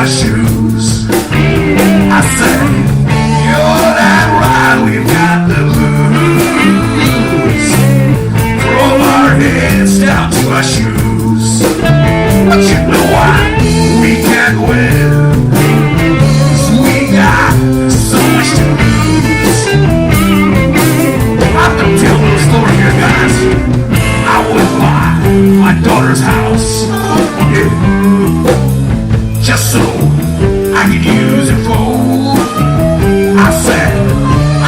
our shoes. I said, you're that right, we've got the blues. From our heads down to our shoes. But you know why we can't win? 'Cause we got so much to lose. I'm gonna tell a little story here, guys. I went by my daughter's house, yeah, just so I could use it for. I said, I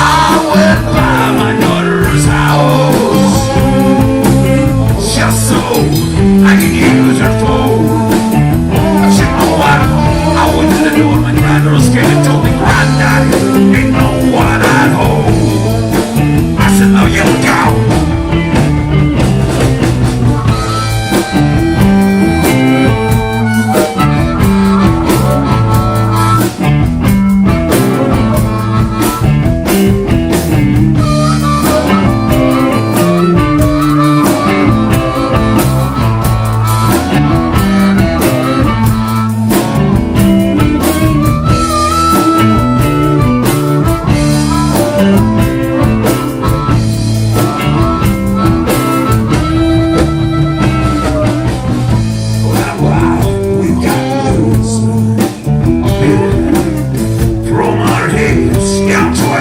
went by my daughter's house, just so I could use her phone. But you know what? I went to the door and my granddaughter came and told me, Granddaddy, ain't no one at home. I said, no, you go.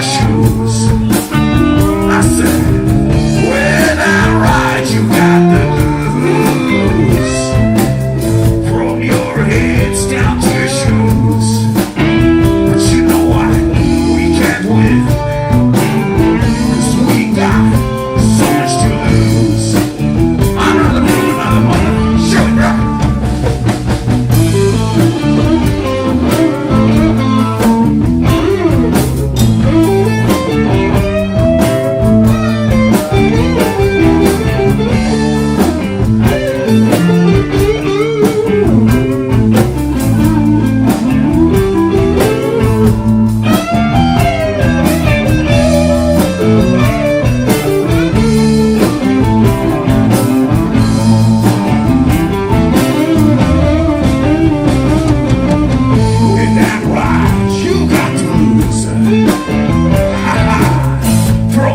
Shoes. I said, when I ride, you got the blues. From your heads down to your shoes. But you know what? We can't win. 'Cause we got so much to lose. Another brother, another mother. Show it, bro.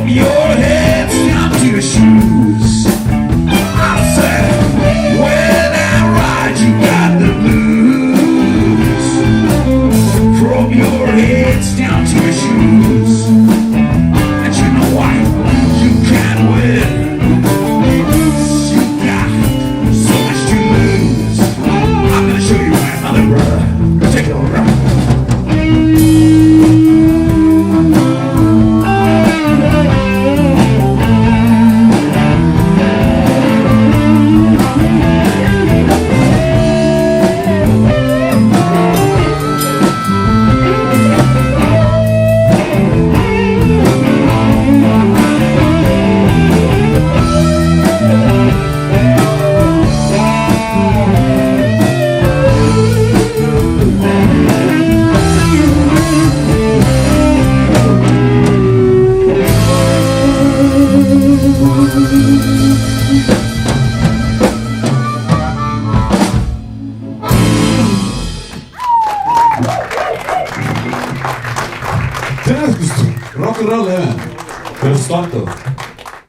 Your heads down to your shoes. I said, when I ride, you got the blues. From your heads down to your shoes. And you know why? You can't win. You got so much to lose. I'm gonna show you my other brother. Take it over, brother. Rock and roll, per stato.